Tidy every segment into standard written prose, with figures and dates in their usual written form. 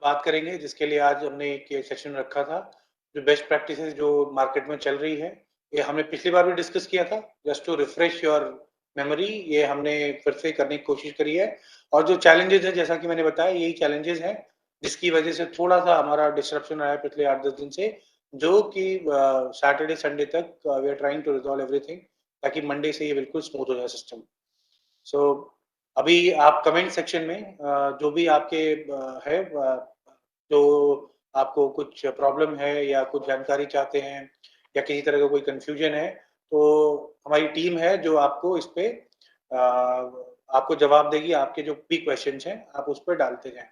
बात करेंगे, जिसके लिए आज हमने एक सेशन रखा था, जो बेस्ट प्रैक्टिसेस जो मार्केट में चल रही है। ये हमने पिछली बार भी डिस्कस किया था। Just to refresh your memory, ये हमने फिर से करने की कोशिश करी है। और जो चैलेंजेस है, जैसा कि मैंने बताया, यही चैलेंजेस हैं जिसकी वजह से थोड़ा सा हमारा डिस्ट्रप्शन आया पिछले 8-10 दिन से, जो कि सैटरडे संडे तक we are trying to resolve everything, ताकि मंडे से ये बिल्कुल स्मूथ हो जाए सिस्टम। सो अभी आप कमेंट सेक्शन में जो भी आपके है, जो आपको कुछ प्रॉब्लम है या कुछ जानकारी चाहते हैं या किसी तरह का कोई कंफ्यूजन है, तो हमारी टीम है जो आपको इस पे आपको जवाब देगी। आपके जो भी क्वेश्चंस हैं आप उस पर डालते जाएं।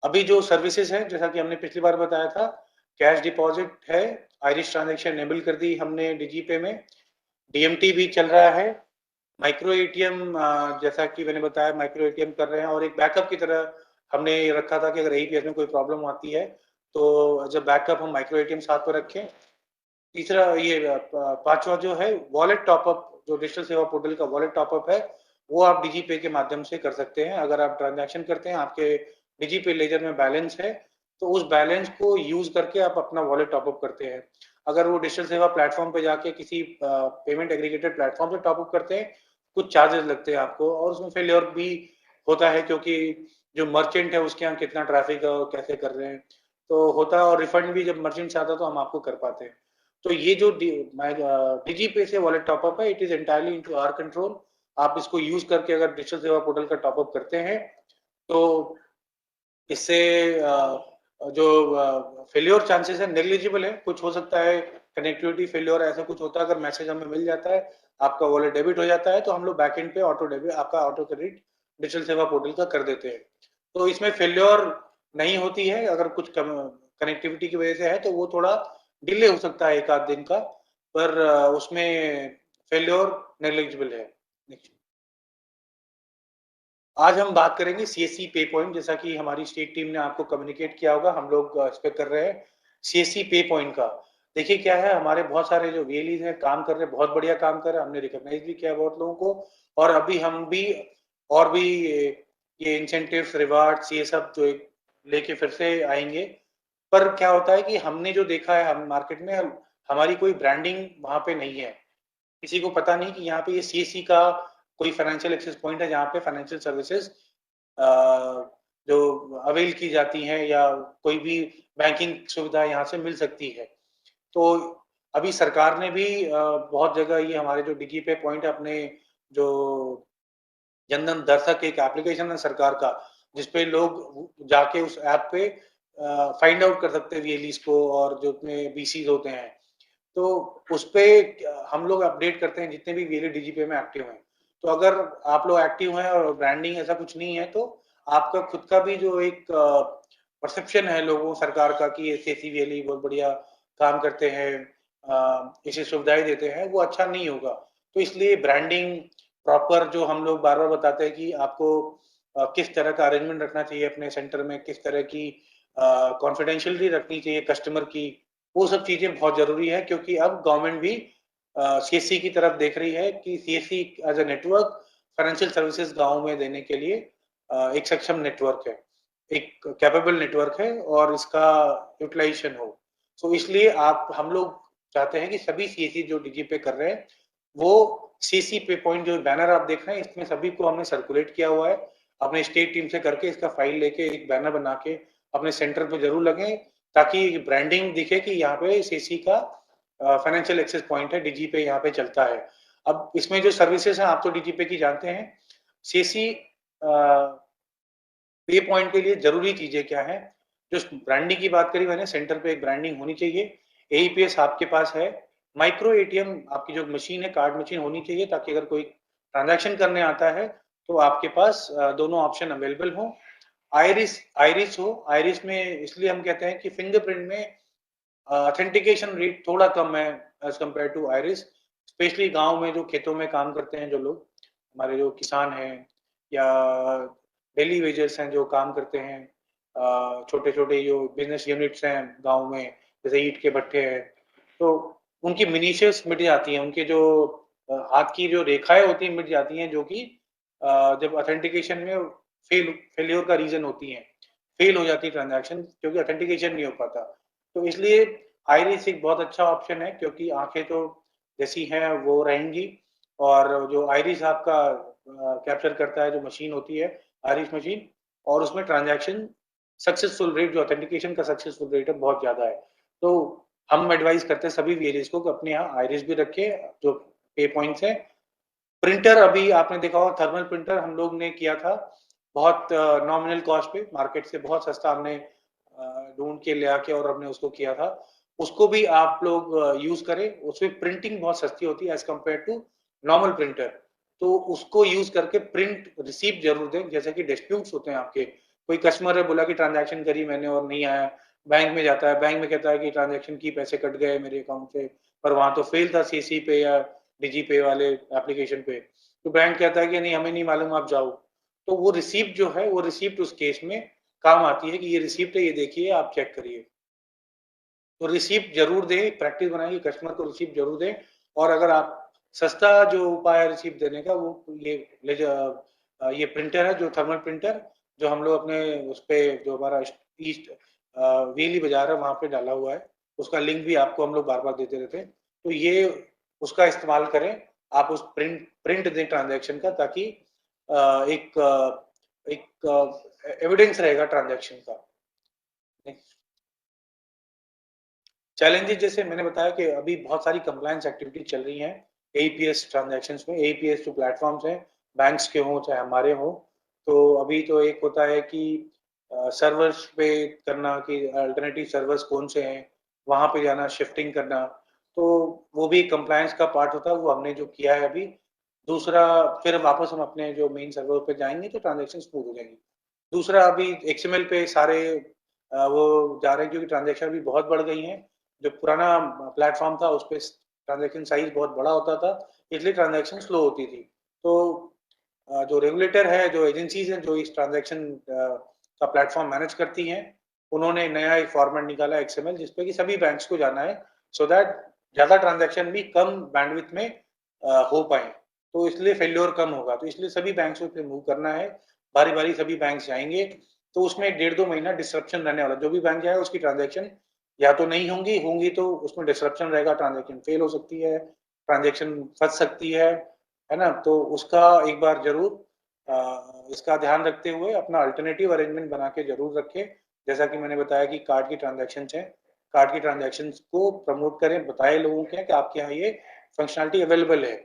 अभी जो सर्विसेज है, जैसा कि हमने पिछली बार बताया था, कैश डिपॉजिट है, आयरिश ट्रांजैक्शन एनेबल कर दी हमने डीजीपे में, डीएमटी भी चल रहा है, माइक्रो एटीएम, जैसा कि मैंने बताया माइक्रो एटीएम कर रहे हैं, और एक बैकअप की तरह हमने रखा था कि अगर एईपीएस में कोई प्रॉब्लम आती है तो जब बैकअप हम माइक्रो एटीएम साथ में रखें। तीसरा ये पांचवा जो है वॉलेट टॉपअप, जो डिजिटल सेवा पोर्टल का वॉलेट टॉपअप है, वो आप डिजीपे के माध्यम से कर सकते हैं। अगर आप ट्रांजैक्शन करते हैं, आपके डिजीपे लेजर में बैलेंस है, तो उस बैलेंस को यूज करके आप अपना वॉलेट टॉपअप करते हैं। अगर वो डिजिटल सेवा प्लेटफॉर्म पे जाके किसी पेमेंट एग्रीगेटेड प्लेटफॉर्म से टॉपअप करते हैं, कुछ चार्जेस लगते हैं आपको, और उसमें फेलियर भी होता है, क्योंकि जो मर्चेंट है उसके यहाँ कितना ट्रैफिक है और कैसे कर रहे हैं, तो होता है। और रिफंड भी जब मर्चेंट से आता है तो हम आपको कर पाते हैं। तो ये जो डीजीपे से वॉलेट टॉपअप है, it is entirely into our control. आप इसको यूज करके अगर डिजिटल सेवा पोर्टल का टॉपअप करते हैं, तो इससे जो फेल्योर चांसेस है नेग्लिजिबल है। कुछ हो सकता है कनेक्टिविटी फेल्योर, ऐसा कुछ होता है, अगर मैसेज हमें मिल जाता है, आपका वॉलेट डेबिट हो जाता है, तो हम लोग बैक एंड पे ऑटो डेबिट, आपका auto credit digital Seva portal का कर देते हैं। तो इसमें फेल्योर नहीं होती है। अगर कुछ कनेक्टिविटी की वजह से है तो वो थोड़ा डिले हो सकता है, एक आध दिन का, पर उसमें फेल्योर नेग्लिजिबल है। आज हम बात करेंगे सीएससी पे पॉइंट। जैसा कि हमारी स्टेट टीम ने आपको कम्युनिकेट किया होगा, हम लोग इस पे कर रहे हैं सीएससी पे पॉइंट का। देखिए क्या है, हमारे बहुत सारे जो वीएलईज हैं काम कर रहे हैं, बहुत बढ़िया काम कर रहे हैं, हमने रिकॉग्नाइज भी किया है बहुत लोगों को। और अभी हम भी और भी ये इंसेंटिव्स, रिवार्ड्स, ये सब जो लेके फिर से आएंगे। पर क्या होता है कि हमने जो देखा है, हम मार्केट में हमारी कोई ब्रांडिंग वहां पे नहीं है। किसी को पता नहीं कि यहाँ पे ये सीएससी का कोई फाइनेंशियल एक्सेस पॉइंट है, जहाँ पे फाइनेंशियल सर्विसेज जो अवेल की जाती हैं, या कोई भी बैंकिंग सुविधा यहाँ से मिल सकती है। तो अभी सरकार ने भी बहुत जगह ये हमारे जो डीजीपे पॉइंट है, अपने जो जनधन दर्शक एक एप्लीकेशन है सरकार का, जिसपे लोग जाके उस ऐप पे फाइंड आउट कर सकते हैं वीएलईज को, और जो अपने बीसीज होते हैं, तो उस पे हम लोग अपडेट करते हैं जितने भी वीएलई डीजीपे में एक्टिव हैं। तो अगर आप लोग एक्टिव हैं और ब्रांडिंग ऐसा कुछ नहीं है, तो आपका खुद का भी जो एक परसेप्शन है लोगों सरकार का कि एसएससी वीएलई बहुत बढ़िया काम करते हैं, इसे सुविधाएं देते हैं, वो अच्छा नहीं होगा। तो इसलिए ब्रांडिंग प्रॉपर, जो हम लोग बार बार बताते हैं कि आपको किस तरह का अरेंजमेंट रखना चाहिए अपने सेंटर में, किस तरह की कॉन्फिडेंशियलिटी रखनी चाहिए कस्टमर की, वो सब चीजें बहुत जरूरी है। क्योंकि अब गवर्नमेंट भी सीएससी की तरफ देख रही है कि CSC as a network financial services गांव में देने के लिए एक सक्षम नेटवर्क है, एक कैपेबल नेटवर्क है, और इसका यूटिलाइजेशन हो। सो इसलिए आप हम लोग चाहते हैं कि सभी सीएससी जो डीजी पे कर रहे हैं, वो सीसी पे पॉइंट जो बैनर आप देख रहे हैं, इसमें सभी को हमने सर्कुलेट किया हुआ है। अपने स्टेट टीम से करके इसका फाइल लेके एक बैनर बना के अपने सेंटर पे जरूर लगे, ताकि ब्रांडिंग दिखे कि यहाँ पे सीसी का फाइनेंशियल एक्सेस पॉइंट है, डीजी पे यहाँ पे चलता है। अब इसमें जो सर्विसेज हैं, आप तो डीजी पे की जानते हैं। सीसी पे पॉइंट के लिए जरूरी चीजें क्या है, जो ब्रांडिंग की बात करी मैंने, सेंटर पे एक ब्रांडिंग होनी चाहिए, एईपीएस आपके पास है, माइक्रो एटीएम आपकी जो मशीन है, कार्ड मशीन होनी चाहिए, ताकि अगर कोई ट्रांजैक्शन करने आता है तो आपके पास दोनों ऑप्शन अवेलेबल हो। आइरिस आइरिस हो, आइरिस में इसलिए हम कहते हैं कि फिंगरप्रिंट में ऑथेंटिकेशन रेट थोड़ा कम है as compare to iris. Specially गांव में जो खेतों में काम करते हैं जो लोग, हमारे जो किसान हैं, या डेली वेजर्स हैं जो काम करते हैं, छोटे छोटे जो बिजनेस यूनिट्स हैं गांव में, जैसे ईंट के भट्टे हैं, तो उनकी मिनीशियस मिट जाती हैं, उनके जो हाथ की जो रेखाएं होती हैं मिट जाती हैं, जो कि जब ऑथेंटिकेशन में फेल्योर का रीजन होती हैं। फेल हो जाती ट्रांजैक्शन क्योंकि ऑथेंटिकेशन नहीं हो पाता। तो इसलिए आइरिस एक बहुत अच्छा ऑप्शन है क्योंकि आंखें तो जैसी हैं वो रहेंगी और जो आइरिस आपका कैप्चर करता है जो मशीन होती है आइरिस मशीन और उसमें ट्रांजैक्शन सक्सेसफुल रेट जो ऑथेंटिकेशन का सक्सेसफुल रेट है बहुत ज्यादा है। तो हम एडवाइस करते हैं सभी वेरियस को कि अपने यहाँ आइरिस भी रखे जो पे पॉइंट्स है। प्रिंटर अभी आपने देखा होगा थर्मल प्रिंटर हम लोग ने किया था बहुत नॉमिनल कॉस्ट पे मार्केट से बहुत सस्ता हमने ढूंढ के ले आके और हमने उसको किया था। उसको भी आप लोग यूज करें उसमें प्रिंटिंग बहुत सस्ती होती है as compare to normal printer. तो उसको यूज करके प्रिंट रिसीप्ट जरूर दें जैसे कि डिस्प्यूट्स होते हैं आपके कोई कस्टमर है बोला कि ट्रांजैक्शन करी मैंने और नहीं आया बैंक में जाता है बैंक में कहता है कि ट्रांजैक्शन की पैसे कट गए मेरे अकाउंट से पर वहां तो फेल था सीसी पे या डिजी पे वाले एप्लीकेशन पे तो बैंक कहता है कि नहीं हमें नहीं मालूम आप जाओ। तो वो रिसीप्ट जो है वो रिसीप्ट उस केस में काम आती है कि ये रिसीप्ट है ये देखिए आप चेक करिए। तो रिसीप्ट जरूर दें प्रैक्टिस बनाइए कस्टमर को रिसीप्ट जरूर दें और अगर आप सस्ता जो उपाय है रिसीप्ट देने का वो ये प्रिंटर है जो थर्मल प्रिंटर जो हम लोग अपने उस पे जो हमारा ईस्ट वेली बाजार है वहां पे डाला हुआ है उसका लिंक भी आपको हम लोग बार बार देते रहते हैं। तो ये उसका इस्तेमाल करें आप उस प्रिंट दें ट्रांजैक्शन का ताकि एक एविडेंस रहेगा ट्रांजैक्शन का। चैलेंजेस जैसे मैंने बताया कि अभी बहुत सारी कंप्लायंस एक्टिविटी चल रही हैं एईपीएस ट्रांजैक्शंस में एईपीएस जो प्लेटफॉर्म्स हैं बैंक्स के हों चाहे हमारे हों। तो अभी तो एक होता है कि सर्वर्स पे करना कि अल्टरनेटिव सर्वर्स कौन से हैं वहां पे जाना शिफ्टिंग करना। तो वो भी कंप्लायंस का पार्ट होता है वो हमने जो किया है अभी। दूसरा फिर वापस हम अपने जो मेन सर्वर पे जाएंगे तो ट्रांजेक्शन स्मूथ हो जाएंगी। दूसरा अभी एक्सएमएल पे सारे वो जा रहे हैं क्योंकि ट्रांजेक्शन भी बहुत बढ़ गई हैं। जो पुराना प्लेटफॉर्म था उस पर ट्रांजेक्शन साइज बहुत बड़ा होता था इसलिए ट्रांजेक्शन स्लो होती थी। तो जो रेगुलेटर है जो एजेंसीज हैं जो इस ट्रांजेक्शन का प्लेटफॉर्म मैनेज करती हैं उन्होंने नया एक फॉर्मेट निकाला एक्सएमएल जिसपे कि सभी बैंक्स को जाना है सो दैट ज्यादा ट्रांजेक्शन भी कम बैंडविड्थ में हो पाए। तो इसलिए फेल्योर कम होगा तो इसलिए सभी बैंक्स को मूव करना है बारी बारी सभी बैंक जाएंगे। तो उसमें 1.5-2 महीना डिस्ट्रप्शन रहने वाला जो भी बैंक जाए उसकी ट्रांजेक्शन या तो नहीं होंगी तो उसमें डिस्ट्रप्शन रहेगा ट्रांजेक्शन फेल हो सकती है ट्रांजेक्शन फंस सकती है ना। तो उसका एक बार जरूर इसका ध्यान रखते हुए अपना अल्टरनेटिव अरेंजमेंट बना के जरूर रखें। जैसा कि मैंने बताया कि कार्ड की ट्रांजेक्शन है कार्ड की ट्रांजेक्शन को प्रमोट करें बताए लोगों के कि आपके यहाँ ये फंक्शनलिटी अवेलेबल है।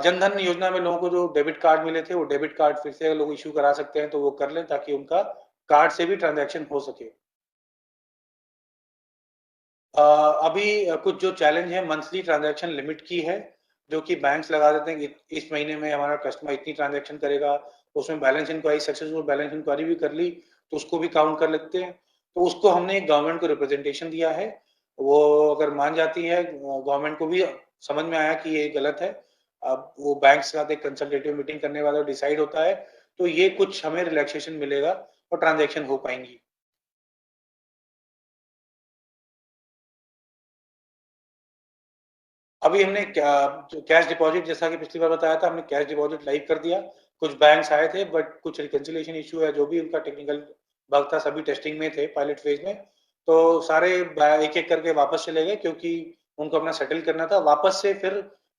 जन धन योजना में लोगों को जो डेबिट कार्ड मिले थे वो डेबिट कार्ड फिर से लोग इश्यू करा सकते हैं तो वो कर लें ताकि उनका कार्ड से भी ट्रांजैक्शन हो सके। अभी कुछ जो चैलेंज है मंथली ट्रांजैक्शन लिमिट की है जो कि बैंक्स लगा देते हैं कि इस महीने में हमारा कस्टमर इतनी ट्रांजैक्शन करेगा उसमें balance inquiry successful balance inquiry भी कर ली तो उसको भी काउंट कर लेते हैं। तो उसको हमने गवर्नमेंट को रिप्रेजेंटेशन दिया है वो अगर मान जाती है गवर्नमेंट को भी समझ में आया कि ये गलत है। अब वो बैंक के साथ एक कंसल्टेटिव मीटिंग करने वाला डिसाइड होता है तो ये कुछ हमें रिलैक्सेशन मिलेगा और ट्रांजैक्शन हो पाएंगी। अभी हमने कैश डिपॉजिट जैसा कि पिछली बार बताया था हमने कैश डिपॉजिट लाइव कर दिया। कुछ बैंक्स आए थे बट कुछ रिकंसिलिएशन इशू है जो भी उनका टेक्निकल बग था सभी टेस्टिंग में थे पायलट फेज में। तो सारे एक एक करके वापस चले गए क्योंकि उनको अपना सेटल करना था वापस से फिर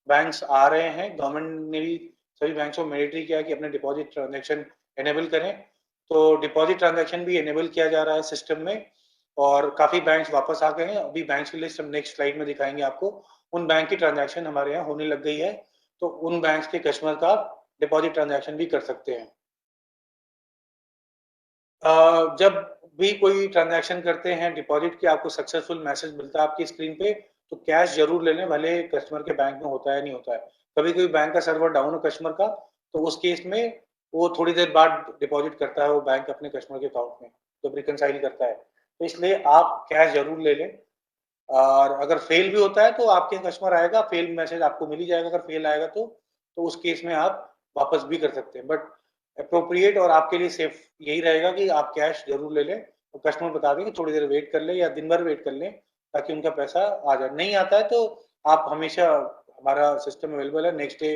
बैंक्स आ रहे हैं गवर्नमेंट ने भी सभी बैंक्स को मैंडेटरी किया कि अपने डिपॉजिट ट्रांजेक्शन एनेबल करें। तो डिपॉजिट ट्रांजेक्शन भी एनेबल किया जा रहा है सिस्टम में और काफी बैंक्स वापस आ गए हैं। अभी बैंक्स की लिस्ट हम नेक्स्ट स्लाइड में दिखाएंगे आपको। उन बैंक की ट्रांजैक्शन हमारे यहाँ होने लग गई है तो उन बैंक्स के कस्टमर का डिपॉजिट ट्रांजैक्शन भी कर सकते हैं। जब भी कोई ट्रांजैक्शन करते हैं डिपॉजिट की आपको सक्सेसफुल मैसेज मिलता है आपकी स्क्रीन पे तो कैश जरूर ले लें भले कस्टमर के बैंक में होता है नहीं होता है। कभी कभी बैंक का सर्वर डाउन है कस्टमर का तो उस केस में वो थोड़ी देर बाद डिपॉजिट करता है वो बैंक अपने कस्टमर के अकाउंट में जब रिकनसाइल करता है। तो इसलिए आप कैश जरूर ले लें और अगर फेल भी होता है तो आपके कस्टमर आएगा फेल मैसेज आपको मिल ही जाएगा अगर फेल आएगा तो उस केस में आप वापस भी कर सकते हैं बट अप्रोप्रिएट और आपके लिए सेफ यही रहेगा कि आप कैश जरूर ले लें और कस्टमर बता दें कि थोड़ी देर वेट कर ले या दिन भर वेट कर लें ताकि उनका पैसा आ जाए। नहीं आता है तो आप हमेशा हमारा सिस्टम अवेलेबल है नेक्स्ट डे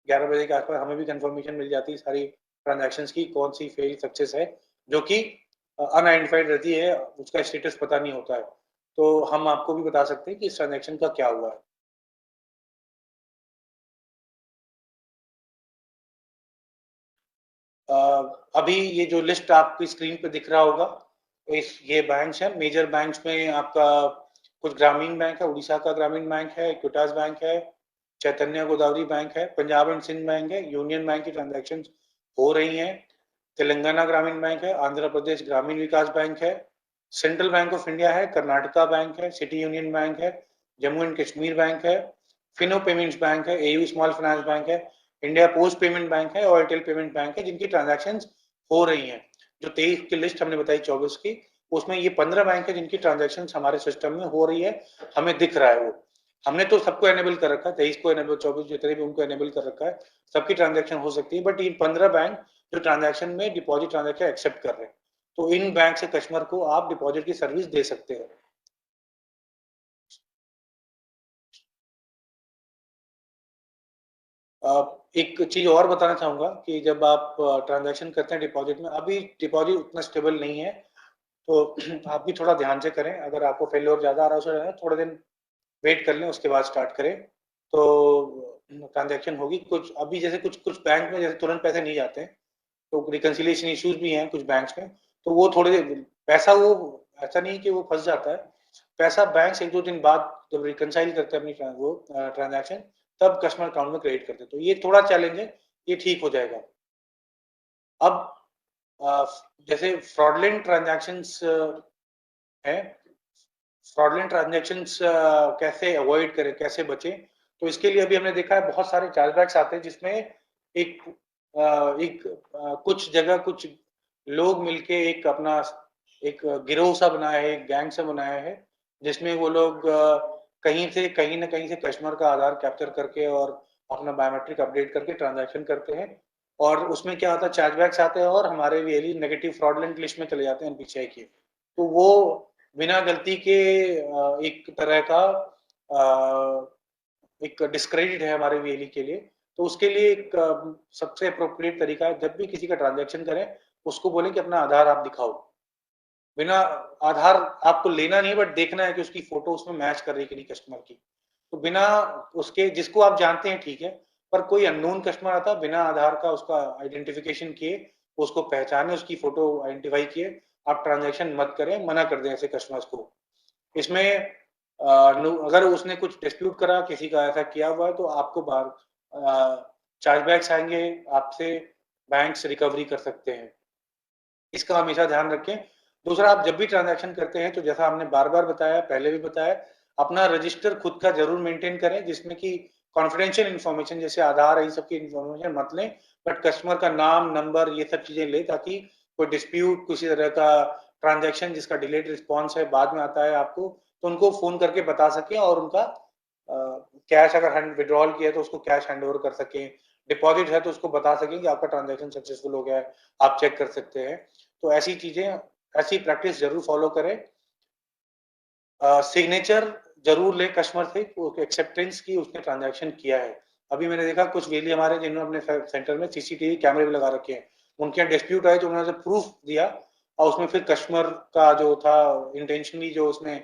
11 बजे के आसपास हमें भी कंफर्मेशन मिल जाती है सारी ट्रांजेक्शन की कौन सी फेल सक्सेस है जो कि अनआइडेंटिफाइड रहती है, उसका स्टेटस पता नहीं होता है। तो हम आपको भी बता सकते हैं कि इस ट्रांजैक्शन का क्या हुआ है। अभी ये जो लिस्ट आपकी स्क्रीन पे दिख रहा होगा, ये बैंक्स हैं। मेजर बैंक्स में आपका कुछ ग्रामीण बैंक है, उड़ीसा का ग्रामीण बैंक है, इक्विटास बैंक है, चैतन्य गोदावरी बैंक है, पंजाब एंड सिंध बैंक है, यूनियन बैंक की ट्रांजैक्शन हो रही हैं, तेलंगाना ग्रामीण बैंक है, आंध्र प्रदेश ग्रामीण विकास बैंक है, सेंट्रल बैंक ऑफ इंडिया है, कर्नाटका बैंक है, सिटी यूनियन बैंक है, जम्मू एंड कश्मीर बैंक है, फिनो पेमेंट्स बैंक है, एयू स्मॉल फाइनेंस बैंक है, इंडिया पोस्ट पेमेंट बैंक है और एयरटेल पेमेंट बैंक है, जिनकी ट्रांजैक्शन हो रही हैं। जो 23 की लिस्ट हमने बताई 24 की, उसमें ये 15 बैंक है जिनकी ट्रांजैक्शन हमारे सिस्टम में हो रही है, हमें दिख रहा है। वो हमने तो सबको एनेबल कर रखा है, 23 को एनेबल, 24 जितने भी उनको एनेबल कर रखा है, सबकी ट्रांजैक्शन हो सकती है। बट ये 15 बैंक जो ट्रांजैक्शन में डिपॉजिट ट्रांजैक्शन एक्सेप्ट कर रहे हैं, तो इन बैंक से कस्टमर को आप डिपॉजिट की सर्विस दे सकते हैं। एक चीज और बताना चाहूंगा कि जब आप ट्रांजैक्शन करते हैं डिपॉजिट में, अभी डिपॉजिट उतना स्टेबल नहीं है, तो आप भी थोड़ा ध्यान से करें। अगर आपको फेलियर ज्यादा आ रहा है, थोड़े दिन वेट कर लें, उसके बाद स्टार्ट करें, तो ट्रांजैक्शन होगी। कुछ अभी जैसे कुछ कुछ बैंक में जैसे तुरंत पैसे नहीं जाते हैं, तो रिकंसिलिएशन इश्यूज भी हैं कुछ बैंक्स में, तो वो थोड़े पैसा, वो ऐसा नहीं कि वो फंस जाता है, पैसा बैंक एक दो दिन बाद जब रिकंसाइल करते हैं अपनी वो ट्रांजैक्शन, तब कस्टमर अकाउंट में क्रेडिट करते हैं। तो ये थोड़ा चैलेंज है, ये ठीक हो जाएगा। अब जैसे फ्रॉडलेंट ट्रांजैक्शंस है, फ्रॉडलेंट ट्रांजैक्शंस कैसे अवॉइड करें, कैसे बचें, तो इसके लिए अभी हमने देखा है बहुत सारे चार्जबैक्स आते हैं, जिसमें एक कुछ जगह कुछ लोग मिलके एक अपना एक गिरोह सा बनाया है, एक गैंग सा बनाया है, जिसमें वो लोग कहीं से कहीं ना कहीं से कस्टमर का आधार कैप्चर करके और अपना बायोमेट्रिक अपडेट करके ट्रांजैक्शन करते हैं, और उसमें क्या होता है, चार्जबैक्स आते हैं और हमारे रियली नेगेटिव फ्रॉडलेंट लिस्ट में चले जाते हैं पीछे के। तो वो बिना गलती के एक तरह का एक डिस्क्रेडिट है हमारे वीएलई के लिए। तो उसके लिए एक सबसे अप्रोप्रिएट तरीका है, जब भी किसी का ट्रांजैक्शन करें, उसको बोलें कि अपना आधार आप दिखाओ। बिना आधार आपको लेना नहीं, बट देखना है कि उसकी फोटो उसमें मैच कर रही है कि नहीं कस्टमर की। तो बिना उसके, जिसको आप जानते हैं ठीक है, पर कोई अननोन कस्टमर आता, बिना आधार का उसका आइडेंटिफिकेशन किए, उसको पहचाने, उसकी फोटो आइडेंटिफाई किए, आप ट्रांजैक्शन मत करें, मना कर दें ऐसे कस्टमर्स को। इसमें अगर उसने कुछ डिस्प्यूट करा, किसी का ऐसा किया हुआ है, तो आपको बार चार्जबैक्स आएंगे आपसे, बैंक्स रिकवरी कर सकते हैं, इसका हमेशा ध्यान रखें। दूसरा, आप जब भी ट्रांजैक्शन करते हैं, तो जैसा हमने बार बार बताया, पहले भी बताया, अपना रजिस्टर खुद का जरूर मेंटेन करें, जिसमें कि कॉन्फिडेंशियल इन्फॉर्मेशन जैसे आधार, ये सब की इन्फॉर्मेशन मत लें, बट कस्टमर का नाम, नंबर, ये सब चीजें ले, ताकि कोई डिस्प्यूट, किसी तरह का ट्रांजैक्शन जिसका डिलेड रिस्पॉन्स है, बाद में आता है आपको, तो उनको फोन करके बता सकें, और उनका कैश अगर विड्रॉल किया है तो उसको कैश हैंड ओवर कर सकें, डिपॉजिट है तो उसको बता सकें कि आपका ट्रांजैक्शन सक्सेसफुल हो गया है, आप चेक कर सकते हैं। तो ऐसी चीजें, ऐसी प्रैक्टिस जरूर फॉलो करें। सिग्नेचर जरूर ले कस्टमर से, एक्सेप्टेंस की उसने ट्रांजैक्शन किया है। अभी मैंने देखा कुछ वेली हमारे, जिन्होंने अपने सेंटर में सीसीटीवी कैमरे भी लगा रखे हैं, उनके यहाँ डिस्प्यूट आए तो उन्होंने प्रूफ दिया, और उसमें फिर कस्टमर का जो था इंटेंशनली जो उसने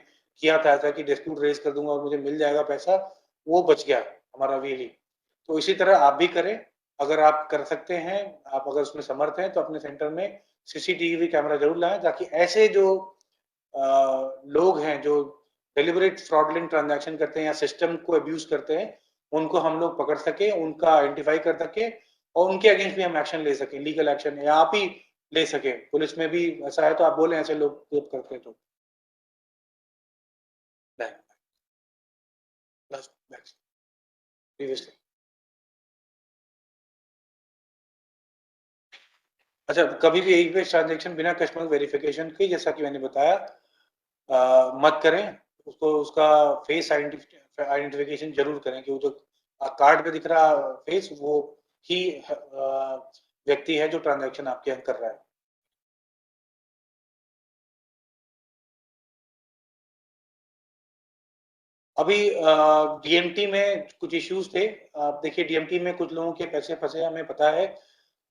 किया था ऐसा कि डिस्प्यूट रेज कर दूंगा और मुझे मिल जाएगा पैसा, वो बच गया हमारा वेली। तो इसी तरह आप भी करें, अगर आप कर सकते हैं, आप अगर उसमें समर्थ हैं, तो अपने सेंटर में सीसीटीवी कैमरा जरूर लाएं, ताकि ऐसे जो लोग हैं जो डेलिबरेट फ्रॉडलेंट ट्रांजैक्शन करते हैं या सिस्टम को अब्यूज करते हैं, उनको हम लोग पकड़ सके, उनका आइडेंटिफाई कर सके, और उनके अगेंस्ट भी हम एक्शन ले सके, लीगल एक्शन, या आप ही ले सके, पुलिस में भी ऐसा है तो आप बोले ऐसे लोग करते हैं तो। अच्छा, कभी भी एक बेस ट्रांजेक्शन बिना कस्टमर वेरिफिकेशन के, जैसा कि मैंने बताया, मत करें। उसको उसका फेस आइडेंटिफिकेशन जरूर करें, कि वो जो कार्ड पे दिख रहा फेस, वो ही व्यक्ति है जो ट्रांजैक्शन आपके यहाँ कर रहा है। अभी डीएमटी में कुछ इश्यूज थे। आप देखिए, डीएमटी में कुछ लोगों के पैसे फंसे, हमें पता है,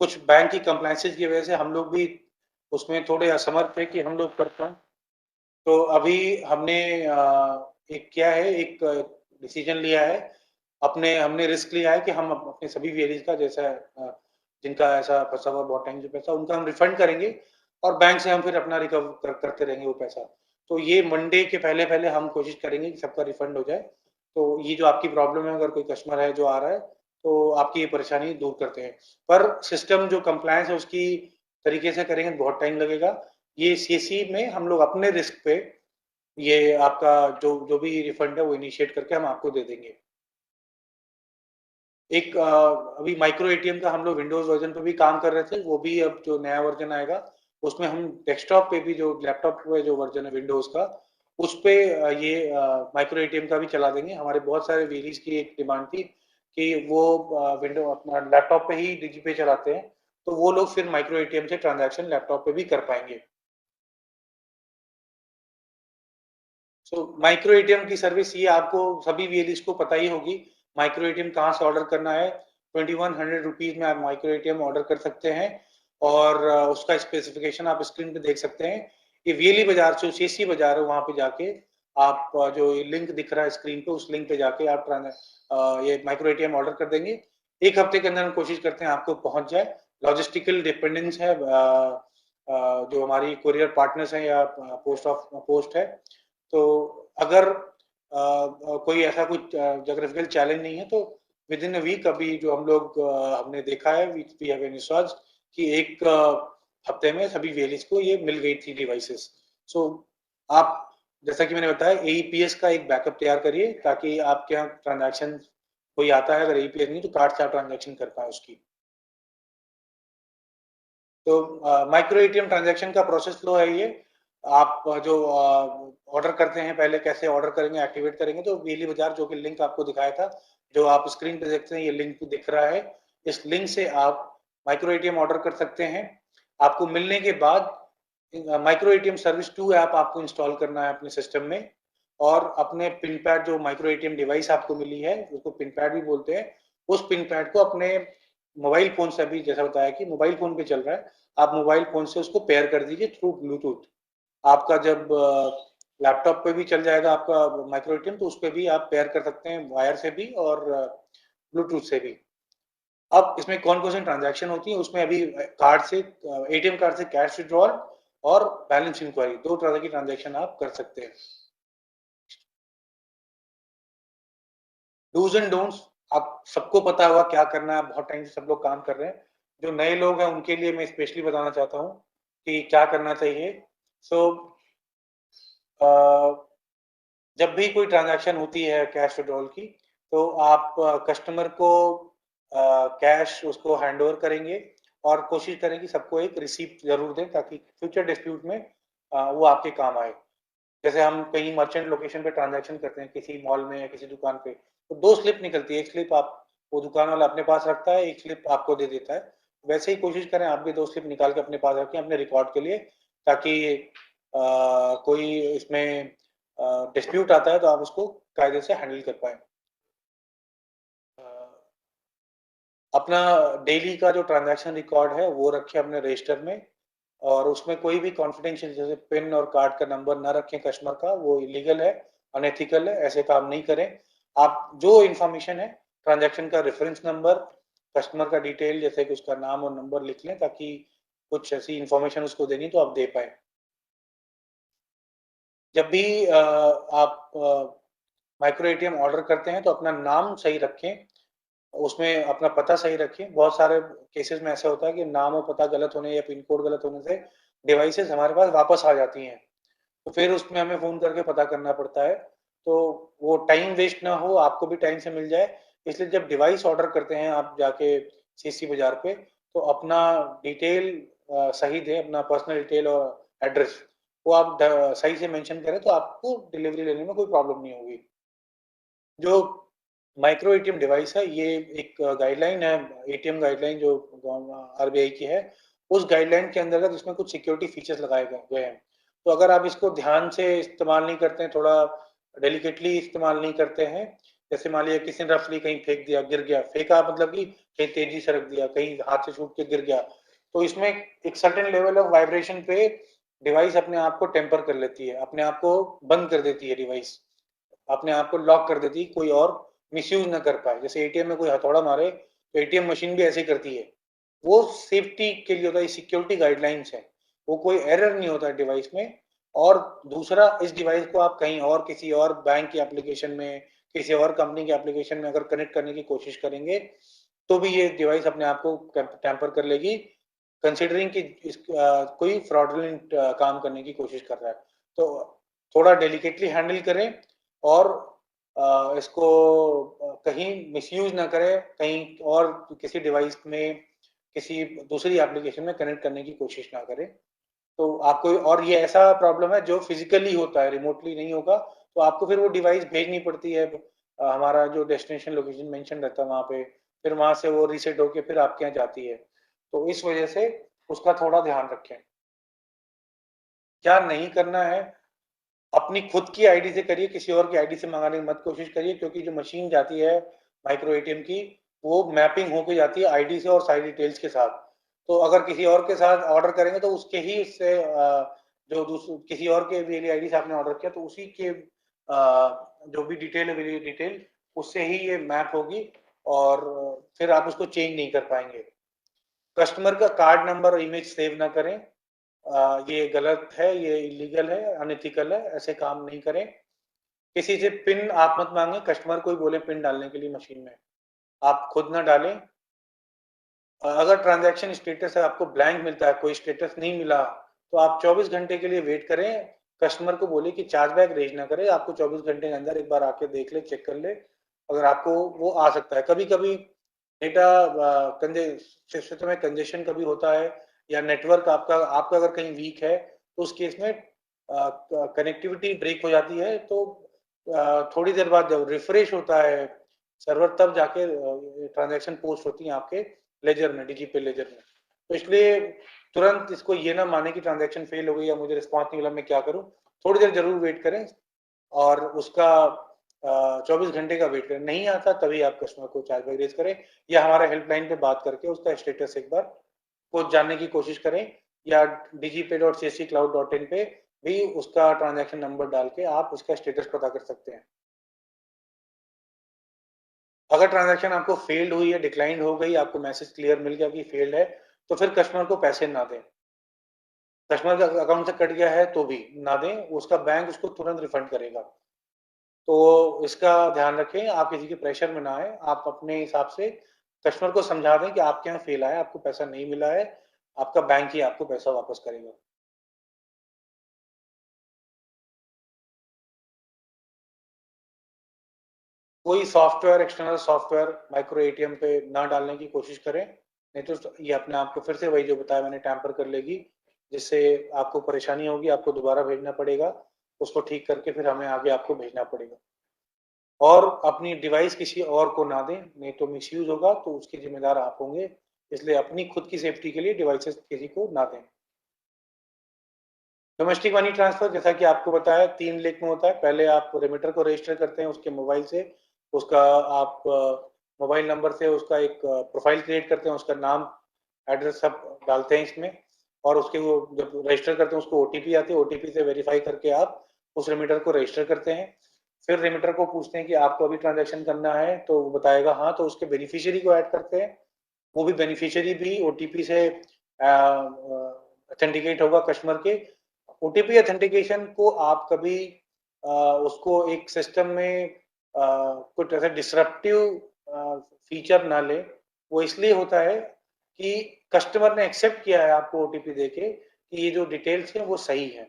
कुछ बैंक की कंप्लायंसेस की वजह से हम लोग भी उसमें थोड़े असमर्थ थे कि हम लोग कर पाए। तो अभी हमने एक किया है, एक डिसीजन लिया है, हमने रिस्क लिया है कि हम अपने सभी वेरीज का, जैसा जिनका ऐसा फंसा हुआ बहुत टाइम से पैसा, उनका हम रिफंड करेंगे और बैंक से हम फिर अपना रिकवर करते रहेंगे वो पैसा। तो ये मंडे के पहले पहले हम कोशिश करेंगे कि सबका रिफंड हो जाए। तो ये जो आपकी प्रॉब्लम है, अगर कोई कस्टमर है जो आ रहा है, तो आपकी ये परेशानी दूर करते हैं। पर सिस्टम जो कंप्लायंस है उसकी तरीके से करेंगे बहुत टाइम लगेगा। ये सीएससी में हम लोग अपने रिस्क पे ये आपका जो जो भी रिफंड है वो इनिशिएट करके हम आपको दे देंगे। एक अभी माइक्रो एटीएम का हम लोग विंडोज वर्जन पे भी काम कर रहे थे, वो भी अब जो नया वर्जन आएगा उसमें हम डेस्कटॉप पे भी, जो लैपटॉप पे जो वर्जन है विंडोज का, उस पे ये माइक्रो एटीएम का भी चला देंगे। हमारे बहुत सारे वेरीज की एक डिमांड थी कि वो विंडो अपना लैपटॉप पे ही डीजीपे चलाते हैं, तो वो लोग फिर माइक्रो एटीएम से ट्रांजैक्शन लैपटॉप पे भी कर पाएंगे। सो माइक्रो एटीएम की सर्विस ये आपको सभी वीएलईस को पता ही होगी। माइक्रो एटीएम कहाँ से ऑर्डर करना है, 2100 रुपीज में आप माइक्रो एटीएम ऑर्डर कर सकते हैं और उसका स्पेसिफिकेशन आप स्क्रीन पे देख सकते हैं। ये वीएलई बाजार जो सीएससी बाजार है वहां पे जाके आप जो लिंक दिख रहा है स्क्रीन पे, उस लिंक पे जाके आप ये माइक्रो एटीएम ऑर्डर कर देंगे। एक हफ्ते के अंदर हम कोशिश करते हैं आपको पहुंच जाए। लॉजिस्टिकल डिपेंडेंस है, जो हमारी कोरियर पार्टनर्स हैं या पोस्ट है, तो अगर कोई ऐसा कुछ जोग्राफिकल चैलेंज नहीं है तो विद इन अ वीक, अभी जो हम लोग हमने देखा है, वी हैव एनश्योर्ड कि एक हफ्ते में सभी वेलीज को ये मिल गई थी डिवाइसेस। सो आप, जैसा कि मैंने बताया, एईपीएस का एक बैकअप तैयार करिए ताकि आपके यहाँ ट्रांजैक्शन कोई आता है, अगर एईपीएस नहीं तो कार्ड से आप ट्रांजैक्शन कर पाए उसकी। तो माइक्रो एटीएम ट्रांजैक्शन का प्रोसेस फ्लो है ये। आप जो ऑर्डर करते हैं, पहले कैसे ऑर्डर करेंगे, एक्टिवेट करेंगे, तो वीएलई बाजार जो कि लिंक आपको दिखाया था, जो आप स्क्रीन पे देखते हैं, ये लिंक दिख रहा है। इस लिंक से आप माइक्रो एटीएम ऑर्डर कर सकते हैं। आपको मिलने के बाद माइक्रो एटीएम सर्विस 2 ऐप आपको इंस्टॉल करना है अपने सिस्टम में, और अपने पिन पैड, जो माइक्रो एटीएम डिवाइस आपको मिली है उसको पिन पैड भी बोलते हैं, उस पिन पैड को अपने मोबाइल फोन से, अभी जैसा बताया कि मोबाइल फोन पे चल रहा है, आप मोबाइल फोन से उसको पेयर कर दीजिए थ्रू ब्लूटूथ। आपका जब लैपटॉप पे भी चल जाएगा आपका माइक्रो एटीएम, तो उस पर भी आप पेयर कर सकते हैं वायर से भी और ब्लूटूथ से भी। अब इसमें कौन कौन सी ट्रांजैक्शन होती है, उसमें अभी कार्ड से, एटीएम कार्ड से कैश विड्रॉल और बैलेंस इंक्वायरी, दो तरह की ट्रांजैक्शन आप कर सकते हैं। डूज एंड डोंट्स आप सबको पता होगा क्या करना है, बहुत टाइम से सब लोग काम कर रहे हैं। जो नए लोग हैं उनके लिए मैं स्पेशली बताना चाहता हूँ कि क्या करना चाहिए। सो जब भी कोई ट्रांजैक्शन होती है कैश विड्रॉल की, तो आप कस्टमर को कैश उसको हैंड ओवर करेंगे और कोशिश करें कि सबको एक रिसीप्ट जरूर दें ताकि फ्यूचर डिस्प्यूट में वो आपके काम आए। जैसे हम कहीं मर्चेंट लोकेशन पे ट्रांजैक्शन करते हैं, किसी मॉल में या किसी दुकान पे, तो दो स्लिप निकलती है, एक स्लिप आप, वो दुकान वाला अपने पास रखता है, एक स्लिप आपको दे देता है। वैसे ही कोशिश करें आप भी दो स्लिप निकाल के अपने पास रखें अपने रिकॉर्ड के लिए, ताकि कोई इसमें डिस्प्यूट आता है तो आप उसको कायदे से हैंडल कर पाए। अपना डेली का जो ट्रांजैक्शन रिकॉर्ड है वो रखें अपने रजिस्टर में, और उसमें कोई भी कॉन्फिडेंशियल, जैसे पिन और कार्ड का नंबर ना रखें कस्टमर का, वो इलीगल है, अनएथिकल है, ऐसे काम नहीं करें। आप जो इन्फॉर्मेशन है, ट्रांजैक्शन का रेफरेंस नंबर, कस्टमर का डिटेल, जैसे कि उसका नाम और नंबर लिख लें, ताकि कुछ ऐसी इन्फॉर्मेशन उसको देनी तो आप दे पाए। जब भी आप माइक्रो एटीएम ऑर्डर करते हैं तो अपना नाम सही रखें, उसमें अपना पता सही रखें। बहुत सारे केसेस में ऐसा होता है कि नाम और पता गलत होने या पिन कोड गलत होने से डिवाइसेस हमारे पास वापस आ जाती हैं, तो फिर उसमें हमें फ़ोन करके पता करना पड़ता है। तो वो टाइम वेस्ट ना हो, आपको भी टाइम से मिल जाए, इसलिए जब डिवाइस ऑर्डर करते हैं आप जाके सीएससी बाजार पे, तो अपना डिटेल सही दें, अपना पर्सनल डिटेल और एड्रेस वो आप सही से मेंशन करें, तो आपको डिलीवरी लेने में कोई प्रॉब्लम नहीं होगी। जो माइक्रो एटीएम डिवाइस है, ये एक गाइडलाइन है, एटीएम गाइडलाइन जो आरबीआई की है, उस गाइडलाइन के अंतर्गत इसमें कुछ सिक्योरिटी फीचर्स लगाए गए हैं। तो अगर आप इसको ध्यान से इस्तेमाल नहीं करते हैं, थोड़ा डेलिकेटली इस्तेमाल नहीं करते हैं, जैसे मान लिया किसी ने रफली कहीं फेंक दिया, गिर गया, फेंका मतलब कि कहीं तेजी से रख दिया, कहीं हाथ से छूट के गिर गया, तो इसमें एक सर्टेन लेवल ऑफ वाइब्रेशन पे डिवाइस अपने आप को टेम्पर कर लेती है, अपने आप को बंद कर देती है, डिवाइस अपने आप को लॉक कर देती है, कोई और मिसयूज ना कर पाए। जैसे एटीएम में कोई हथौड़ा मारे तो एटीएम मशीन भी ऐसे करती है, वो सेफ्टी के लिए होता है, सिक्योरिटी गाइडलाइंस है, वो कोई एरर नहीं होता है डिवाइस में। और दूसरा, इस डिवाइस को आप कहीं और किसी और बैंक की एप्लीकेशन में, किसी और कंपनी के एप्लीकेशन में अगर कनेक्ट करने की कोशिश करेंगे तो भी ये डिवाइस अपने आप को टैंपर कर लेगी, कंसिडरिंग कि कोई फ्रॉडुलेंट काम करने की कोशिश कर रहा है। तो थोड़ा डेलिकेटली हैंडल करें और इसको कहीं मिसयूज ना करें, कहीं और किसी डिवाइस में, किसी दूसरी एप्लीकेशन में कनेक्ट करने की कोशिश ना करें। तो आपको, और ये ऐसा प्रॉब्लम है जो फिजिकली होता है, रिमोटली नहीं होगा, तो आपको फिर वो डिवाइस भेजनी पड़ती है, हमारा जो डेस्टिनेशन लोकेशन मेंशन रहता है वहां पे, फिर वहां से वो रीसेट होके फिर आपके यहाँ जाती है। तो इस वजह से उसका थोड़ा ध्यान रखें। क्या नहीं करना है, अपनी खुद की आईडी से करिए, किसी और की आईडी से मंगाने की मत कोशिश करिए, क्योंकि जो मशीन जाती है माइक्रो एटीएम की, वो मैपिंग होके जाती है आईडी से और सारी डिटेल्स के साथ। तो अगर किसी और के साथ ऑर्डर करेंगे तो उसके ही से जो किसी और के वाली आईडी से आपने ऑर्डर किया तो उसी के जो भी डिटेल है, वाली डिटेल उससे ही ये मैप होगी, और फिर आप उसको चेंज नहीं कर पाएंगे। कस्टमर का कार्ड नंबर और इमेज सेव ना करें, ये गलत है, ये इलीगल है, अनएथिकल है, ऐसे काम नहीं करें। किसी से पिन आप मत मांगे, कस्टमर को ही बोले पिन डालने के लिए मशीन में, आप खुद ना डालें। अगर ट्रांजैक्शन स्टेटस है आपको ब्लैंक मिलता है, कोई स्टेटस नहीं मिला, तो आप 24 घंटे के लिए वेट करें। कस्टमर को बोले कि चार्जबैक रेज ना करे, आपको 24 घंटे के अंदर एक बार आके देख ले, चेक कर ले, अगर आपको वो आ सकता है। कभी कभी डेटा सिस्टम में कंजेशन कभी होता है, या नेटवर्क आपका आपका अगर कहीं वीक है, तो उस केस में कनेक्टिविटी ब्रेक हो जाती है। तो थोड़ी देर बाद जब रिफ्रेश होता है सर्वर, तब जाके ट्रांजैक्शन पोस्ट होती है आपके लेजर में, डीजीपे लेजर में। तो इसलिए तुरंत इसको ये ना माने कि ट्रांजैक्शन फेल हो गई या मुझे रिस्पॉन्स नहीं मिला, मैं क्या करूं। थोड़ी देर जरूर वेट करें, और उसका 24 घंटे का वेट करें, नहीं आता तभी आप कस्टमर को चार्जबैक रेज करें, या हमारे हेल्पलाइन पे बात करके उसका स्टेटस एक बार को जानने की कोशिश करें, या dgpay.csccloud.in पे भी उसका ट्रांजैक्शन नंबर डाल के आप उसका स्टेटस पता कर सकते हैं। अगर ट्रांजैक्शन आपको फेल्ड हुई है, डिक्लाइंड हो गई, आपको मैसेज क्लियर मिल गया कि फेल्ड है, तो फिर कस्टमर को पैसे ना दें। कस्टमर का अकाउंट से कट गया है तो भी ना दें, उसका बैंक उसको तुरंत रिफंड करेगा। तो इसका ध्यान रखें, आप किसी के प्रेशर में ना आए, आप अपने हिसाब से कस्टमर को समझा दें कि आपके यहाँ फेल आया, आपको पैसा नहीं मिला है, आपका बैंक ही आपको पैसा वापस करेगा। कोई software, external software micro ATM पे ना डालने की कोशिश करें, नहीं तो ये अपने आप को फिर से वही जो बताया मैंने टैंपर कर लेगी, जिससे आपको परेशानी होगी, आपको दोबारा भेजना पड़ेगा, उसको ठीक करके फिर हमें आगे आपको भेजना पड़ेगा। और अपनी डिवाइस किसी और को ना दें, नहीं तो मिसयूज होगा तो उसकी जिम्मेदार आप होंगे। इसलिए अपनी खुद की सेफ्टी के लिए डिवाइसेस किसी को ना दें। डोमेस्टिक मनी ट्रांसफर, जैसा कि आपको बताया, 3 लेग में होता है। पहले आप रेमिटर को रजिस्टर करते हैं उसके मोबाइल से, उसका आप मोबाइल नंबर से उसका एक प्रोफाइल क्रिएट करते हैं, उसका नाम, एड्रेस सब डालते हैं इसमें, और उसके वो जब रजिस्टर करते हैं उसको ओटीपी आती है, ओटीपी से वेरीफाई करके आप उस रेमिटर को रजिस्टर करते हैं। फिर रेमिटर को पूछते हैं कि आपको अभी ट्रांजैक्शन करना है, तो वो बताएगा हाँ, तो उसके बेनिफिशियरी को ऐड करते हैं। वो भी बेनिफिशियरी भी ओटीपी से ऑथेंटिकेट होगा कस्टमर के। ओटीपी ऑथेंटिकेशन को आप कभी उसको एक सिस्टम में कुछ ऐसा डिसरप्टिव फीचर ना ले। वो इसलिए होता है कि कस्टमर ने एक्सेप्ट किया है आपको ओटीपी देके कि ये जो डिटेल्स हैं वो सही है,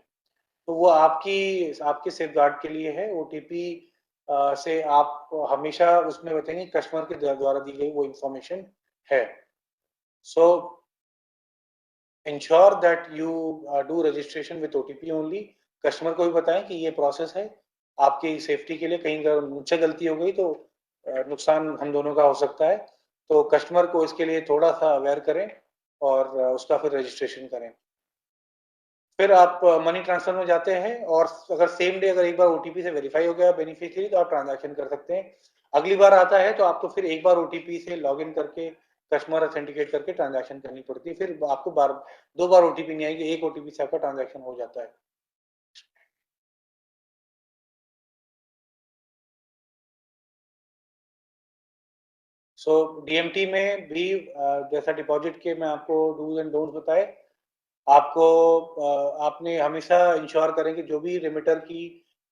तो वो आपकी आपके सेफगार्ड के लिए है। ओटीपी से आप हमेशा उसमें बताएंगे कस्टमर के द्वारा दी गई वो इंफॉर्मेशन है। सो ensure that you do registration with OTP only। Customer को भी बताएं कि ये प्रोसेस है आपकी सेफ्टी के लिए, कहीं अगर मुझसे गलती हो गई तो नुकसान हम दोनों का हो सकता है। तो कस्टमर को इसके लिए थोड़ा सा अवेयर करें और उसका फिर रजिस्ट्रेशन करें। फिर आप मनी ट्रांसफर में जाते हैं, और अगर सेम डे अगर एक बार ओटीपी से वेरीफाई हो गया बेनिफिशियरी, तो आप ट्रांजैक्शन कर सकते हैं। अगली बार आता है तो आपको फिर एक बार ओटीपी से लॉगिन करके कस्टमर ऑथेंटिकेट करके ट्रांजैक्शन करनी पड़ती है, फिर आपको 2 बार ओटीपी नहीं आएगी, एक ओटीपी से आपका ट्रांजैक्शन हो जाता है। सो डीएमटी में भी जैसा डिपॉजिट के मैं आपको डूज एंड डोंट्स बताए, आपको आपने हमेशा इंश्योर करें कि जो भी रेमिटर की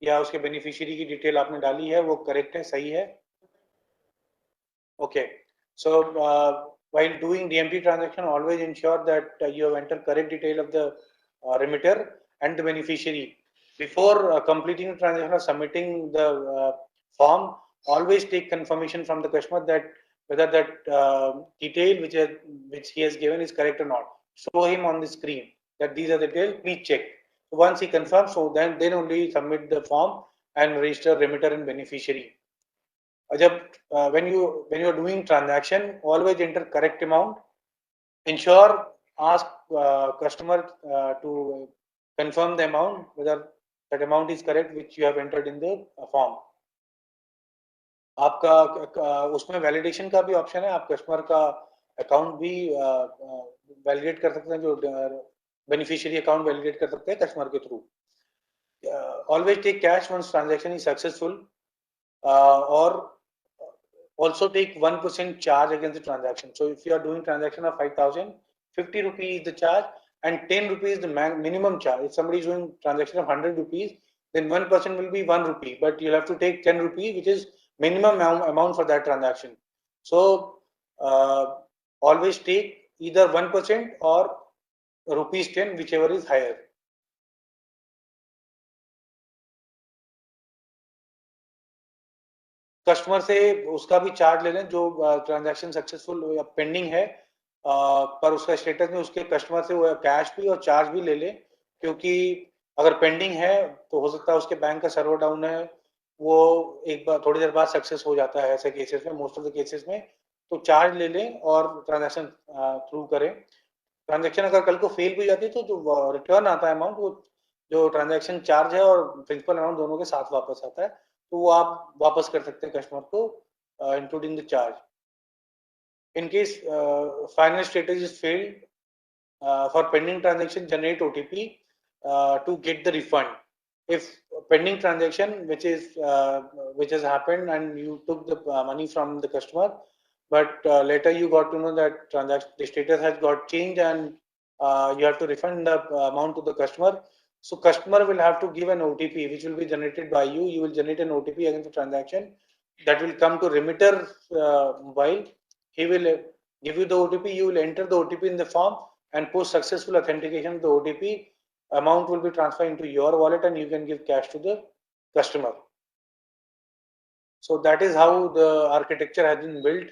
या उसके बेनिफिशियरी की डिटेल आपने डाली है वो करेक्ट है, सही है। Okay, so while doing DMT transaction, always ensure that you have entered correct detail of the remitter and the beneficiary. Before completing the transaction or submitting the form, always take confirmation from the customer that whether that detail which he has given is correct or not. Show him on the screen that these are the details, please check. So once he confirms, so then only submit the form and register remitter and beneficiary. जब when you are doing transaction, always enter correct amount. Ensure ask customer to confirm the amount whether that amount is correct which you have entered in the form. आपका उसमें validation का भी option है, आप customer का account भी validate कर सकते हैं, जो बेनिफिशियरी अकाउंट वैलिडेट कर सकते हैं कस्टमर के थ्रू. Always take cash once transaction is successful, और also take 1% charge against the transaction. So if you are doing transaction of 5,000, 50 rupees is the charge and 10 rupees the minimum charge. If somebody is doing transaction of 100 rupees, then 1% will be 1 rupee, but you'll have to take 10 rupees, which is minimum amount for that transaction. So always take either 1% or rupees 10, whichever is higher. Customer से उसका भी charge ले लें जो transaction successful या pending है, पर उसका स्टेटस में उसके कस्टमर से वो कैश भी और चार्ज भी ले ले, क्योंकि अगर पेंडिंग है तो हो सकता है उसके बैंक का सर्वर डाउन है, वो एक बार थोड़ी देर बाद सक्सेस हो जाता है ऐसे केसेस में, मोस्ट ऑफ द केसेस में. तो चार्ज ले लें और ट्रांजैक्शन थ्रू करें. ट्रांजैक्शन अगर कल को फेल भी जाती है तो जो रिटर्न आता है अमाउंट, वो जो ट्रांजैक्शन चार्ज है और प्रिंसिपल अमाउंट दोनों के साथ वापस आता है, तो वो आप वापस कर सकते हैं कस्टमर को, including the charge. In case final status is failed, for pending transaction generate OTP to get the refund. If pending transaction which has happened and you took the money from the customer, but later you got to know that the status has got changed and you have to refund the amount to the customer. So customer will have to give an OTP which will be generated by you. You will generate an OTP against the transaction that will come to remitter mobile. He will give you the OTP. You will enter the OTP in the form, and post successful authentication of the OTP, amount will be transferred into your wallet and you can give cash to the customer. So that is how the architecture has been built.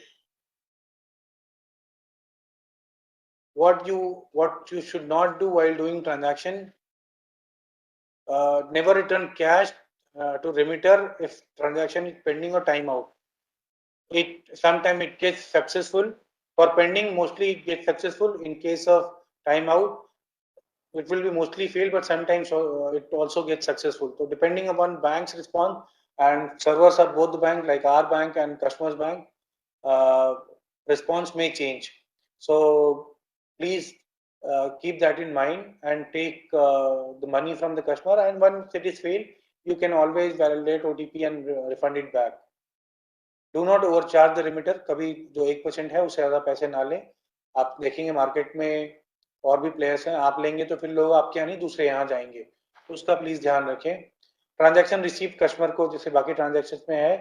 What you should not do while doing transaction: never return cash to remitter if transaction is pending or timeout. Sometimes it gets successful. For pending, mostly it gets successful. In case of timeout, it will be mostly fail, but sometimes it also gets successful. So depending upon bank's response and servers of both the bank, like our bank and customers bank, response may change. So please keep that in mind and take the money from the customer, and once it is failed, you can always validate OTP and refund it back. Do not overcharge the remitter. कभी जो 1% है उससे ज़्यादा पैसे ना लें. आप देखेंगे मार्केट में और भी प्लेयर्स हैं, आप लेंगे तो फिर लोग आपके यहाँ नहीं दूसरे यहाँ जाएंगे, तो उसका प्लीज ध्यान रखें. ट्रांजैक्शन रिसीव कस्टमर को जैसे बाकी ट्रांजैक्शन में है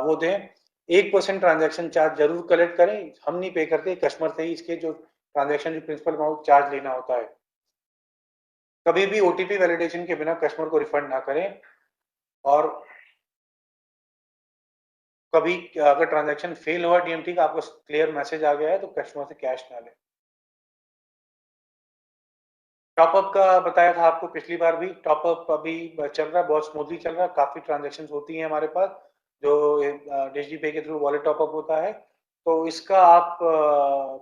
वो दें. 1% ट्रांजैक्शन चार्ज जरूर कलेक्ट करें. हम नहीं पे करते, कस्टमर से ही इसके जो ट्रांजैक्शन प्रिंसिपल अमाउंट चार्ज लेना होता है. कभी भी ओटीपी वैलिडेशन के बिना कस्टमर को रिफंड ना करें, और कभी अगर ट्रांजैक्शन फेल हुआ डीएमटी का, आपको क्लियर मैसेज आ गया है तो कस्टमर से कैश ना लें. टॉपअप का बताया था आपको पिछली बार भी. टॉपअप अभी चल रहा है, बहुत स्मूथली चल रहा है. काफी ट्रांजैक्शन होती हैं हमारे पास जो डिजिटल पे के थ्रू वॉलेट टॉपअप होता है, तो इसका आप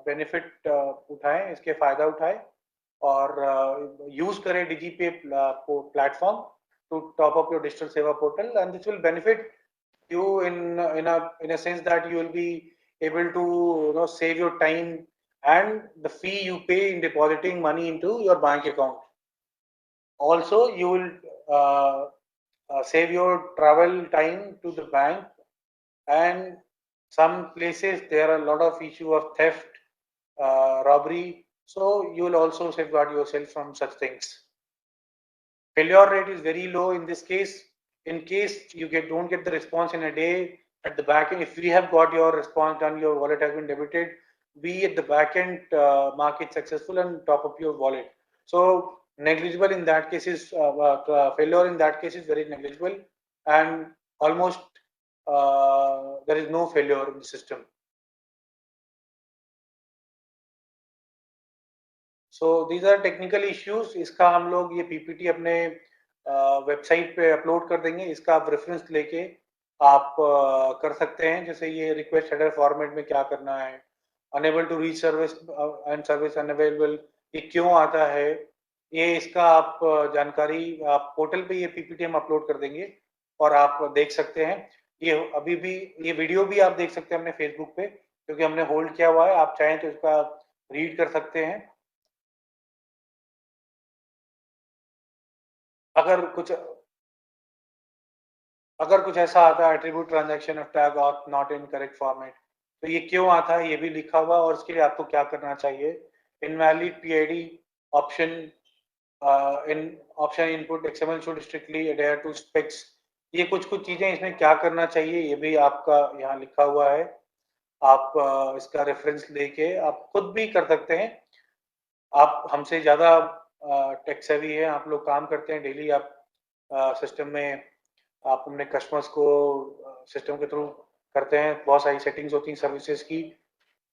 बेनिफिट उठाएं, इसके फायदा उठाएं और यूज करें DigiPay platform to top up your digital Seva portal, and this will benefit you in a sense that you will be able to save your time and the fee you pay in depositing money into your bank account. Also, you will save your travel time to the bank, and some places there are a lot of issue of theft, robbery, so you will also safeguard yourself from such things. Failure rate is very low in this case. In case you don't get the response in a day at the back end, if we have got your response done, your wallet has been debited, we at the back end mark it successful and top up your wallet. So negligible in that case is failure in that case is very negligible, and almost there is no failure in the system. So these are technical issues. इसका हम लोग ये PPT अपने website पे upload कर देंगे. इसका आप रेफरेंस लेके आप कर सकते हैं. जैसे ये रिक्वेस्ट हेडर फॉर्मेट में क्या करना है, enable to reach service and service unavailable, ये क्यों आता है, ये इसका आप जानकारी आप पोर्टल पे ये PPT हम अपलोड कर देंगे और आप देख सकते हैं. ये अभी भी ये वीडियो भी आप देख सकते हैं अपने फेसबुक पे, क्योंकि हमने होल्ड किया हुआ है. आप चाहें तो इसका रीड कर सकते हैं. अगर कुछ ऐसा आता है attribute transaction of tag auth not in correct format, तो ये क्यों आता है ये भी लिखा हुआ, और इसके लिए आपको क्या करना चाहिए. Invalid PID option in option input XML should strictly adhere to specs. ये कुछ चीजें इसमें क्या करना चाहिए ये भी आपका यहाँ लिखा हुआ है. आप इसका रेफरेंस लेके आप खुद भी कर सकते हैं. आप हमसे ज्यादा टेक सेवी है, आप लोग काम करते हैं डेली, आप सिस्टम में आप अपने कस्टमर्स को सिस्टम के थ्रू करते हैं. बहुत सारी सेटिंग्स होती हैं सर्विसेज की,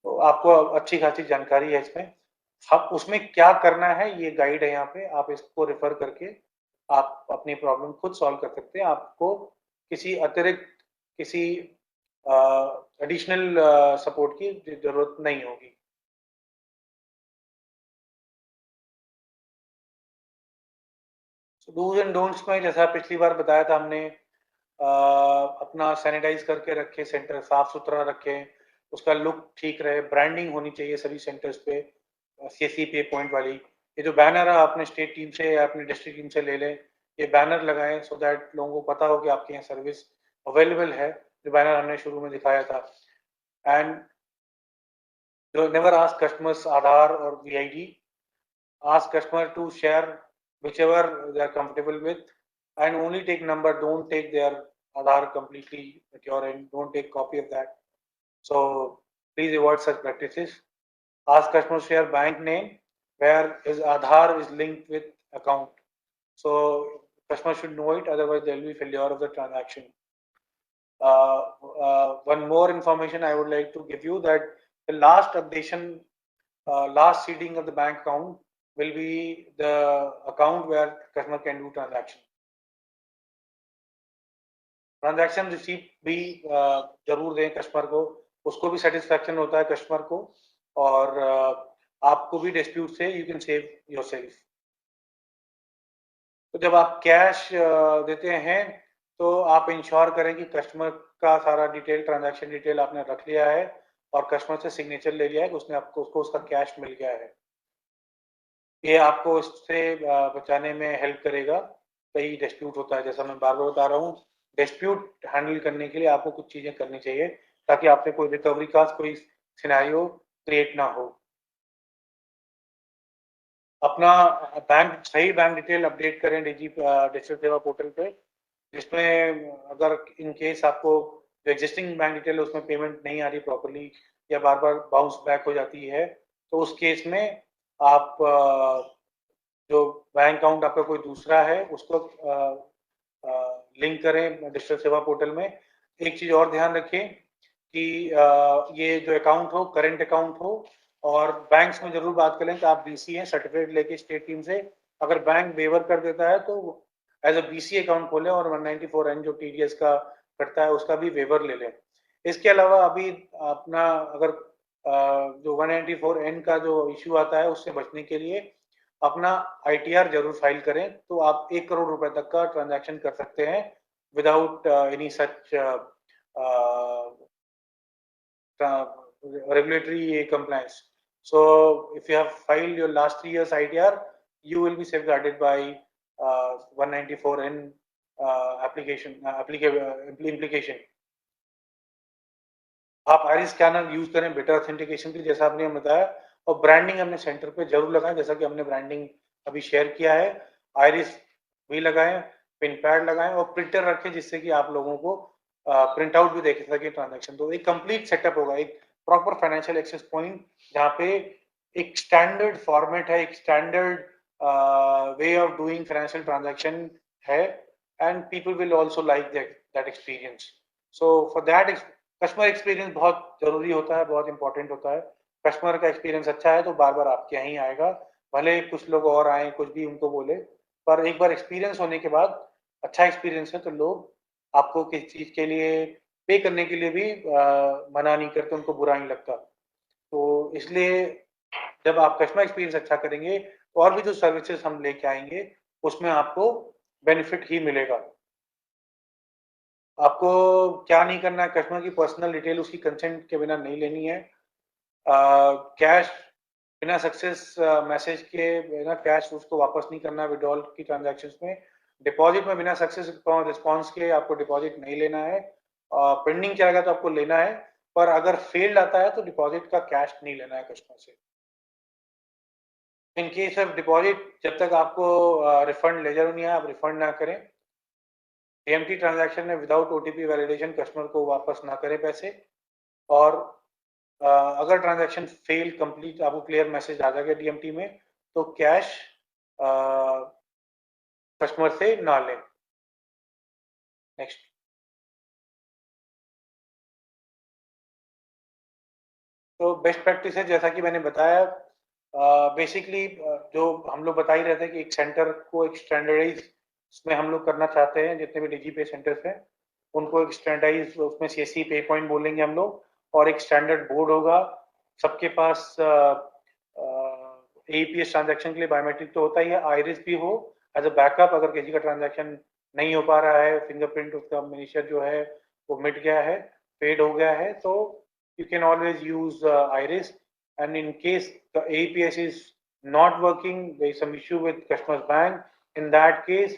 तो आपको अच्छी खासी जानकारी है इसमें. हम उसमें क्या करना है ये गाइड है यहाँ पे, आप इसको रेफर करके आप अपनी प्रॉब्लम खुद सॉल्व कर सकते हैं. आपको किसी अतिरिक्त किसी एडिशनल सपोर्ट की जरूरत नहीं होगी. डूज एंड डोंट्स में जैसा पिछली बार बताया था हमने, अपना सैनिटाइज करके रखे, सेंटर साफ सुथरा रखें, उसका लुक ठीक रहे, ब्रांडिंग होनी चाहिए सभी सेंटर्स पे CSC पे पॉइंट वाली. ये जो बैनर है आपने स्टेट टीम से या अपनी डिस्ट्रिक्ट टीम से ले लें, ये बैनर लगाएं सो दैट लोगों को पता हो कि आपके यहाँ सर्विस अवेलेबल है, जो बैनर हमने शुरू में दिखाया था. एंड नेवर आस्क कस्टमर्स आधार और VID. ask customer to share whichever they are comfortable with, and only take number, don't take their Aadhaar completely at your end, don't take copy of that. So please avoid such practices. Ask customer to share bank name where his Aadhaar is linked with account, so customer should know it, otherwise there will be failure of the transaction. One more information I would like to give you, that the last updation, last seeding of the bank account will be the account where customer can do transaction. Transaction receipt भी जरूर दें customer को, उसको भी satisfaction होता है customer को, और आपको भी डिस्प्यूट से यू कैन सेव योरसेल्फ. तो जब आप कैश देते हैं तो आप इंश्योर करें कि कस्टमर का सारा डिटेल, ट्रांजैक्शन डिटेल आपने रख लिया है और कस्टमर से सिग्नेचर ले लिया है कि उसको उसका कैश मिल गया है. ये आपको इससे बचाने में हेल्प करेगा. कई डिस्प्यूट होता है, जैसा मैं बार बार बता रहा हूँ, डिस्प्यूट हैंडल करने के लिए आपको कुछ चीजें करनी चाहिए ताकि आपने कोई रिकवरी का कोई सिनेरियो क्रिएट ना हो. अपना सही बैंक डिटेल अपडेट करें डिजिटल सेवा पोर्टल पे, जिसमें अगर इन केस आपको जो एग्जिस्टिंग बैंक डिटेल है उसमें पेमेंट नहीं आ रही प्रॉपरली या बार बार बाउंस बैक हो जाती है, तो उस केस में आप जो बैंक अकाउंट आपका कोई दूसरा है उसको लिंक करें डिजिटल सेवा पोर्टल में. एक चीज और ध्यान रखें कि ये जो अकाउंट हो करेंट अकाउंट हो, और बैंक्स में जरूर बात करें कि आप BC हैं, सर्टिफिकेट लेके स्टेट टीम से. अगर बैंक वेवर कर देता है तो एज अ BC अकाउंट खोलें और 194N जो TDS का करता है उसका भी वेवर ले लें. इसके अलावा अभी अपना अगर जो 194N का जो इश्यू आता है उससे बचने के लिए अपना ITR जरूर फाइल करें, तो आप 1 करोड़ रुपए तक का ट्रांजैक्शन कर सकते हैं without any such regulatory compliance. So if you have filed your last 3 years ITR, you will be safeguarded by 194N implication. आप आइरिस स्कैनर यूज करें बेटर ऑथेंटिकेशन की, जैसा आपने बताया, और ब्रांडिंग हमने सेंटर पे जरूर लगाएं, जैसा कि हमने ब्रांडिंग अभी शेयर किया है। आइरिस भी लगाएं, पिन पैड लगाएं और प्रिंटर रखें, जिससे कि आप लोगों को प्रिंट आउट भी देख सके ट्रांजैक्शन। तो एक कंप्लीट सेटअप होगा, एक प्रॉपर फाइनेंशियल एक्सेस पॉइंट, जहाँ पे एक स्टैंडर्ड फॉर्मेट है, एक standard way of doing financial transaction है, and people will also like that experience. So for that customer experience बहुत जरूरी होता है, बहुत इंपॉर्टेंट होता है। कस्टमर का एक्सपीरियंस अच्छा है तो बार बार आपके यहाँ ही आएगा, भले कुछ लोग और आए, कुछ भी उनको बोले, पर एक बार एक्सपीरियंस होने के बाद, अच्छा एक्सपीरियंस है तो लोग आपको किसी चीज के लिए पे करने के लिए भी मना नहीं करते, उनको बुरा नहीं लगता। तो इसलिए जब आप कस्टमर एक्सपीरियंस अच्छा करेंगे तो और भी जो सर्विसेज हम लेके आएंगे उसमें आपको बेनिफिट ही मिलेगा। आपको क्या नहीं करना है, कस्टमर की पर्सनल डिटेल उसकी कंसेंट के बिना नहीं लेनी है। कैश बिना सक्सेस मैसेज के बिना कैश उसको वापस नहीं करना है विड्रॉल की ट्रांजैक्शंस में। डिपॉजिट में बिना सक्सेस रिस्पॉन्स के आपको डिपॉजिट नहीं लेना है। पेंडिंग चलेगा तो आपको लेना है, पर अगर फेल्ड आता है तो डिपॉजिट का कैश नहीं लेना है कस्टमर से। इन केस ऑफ डिपॉजिट, जब तक आपको रिफंड लेजर नहीं है, आप रिफंड ना करें। डीएमटी ट्रांजैक्शन में विदाउट ओटीपी वैलिडेशन कस्टमर को वापस ना करें पैसे। और अगर ट्रांजैक्शन फेल कंप्लीट, आपको क्लियर मैसेज आ जाएगा डीएमटी में, तो कैश कस्टमर से ना लें। नेक्स्ट। तो बेस्ट प्रैक्टिस है, जैसा कि मैंने बताया, बेसिकली जो हम लोग बता ही रहे थे कि एक सेंटर को एक स्टैंडर्डाइज में हम लोग करना चाहते हैं। जितने भी डीजीपे सेंटर्स हैं उनको एक स्टैंडर्डाइज, उसमें सीएससी पे पॉइंट बोलेंगे हम लोग, और एक स्टैंडर्ड बोर्ड होगा सबके पास। एईपीएस ट्रांजैक्शन के लिए बायोमेट्रिक तो होता ही है, आइरिस भी हो एज अ बैकअप। अगर किसी का ट्रांजैक्शन नहीं हो पा रहा है, फिंगरप्रिंट उसका मिनिएचर जो है वो मिट गया है, फेड हो गया है, तो you can always use iris. And in case the AEPS is not working, there is some issue with customer's bank, in that case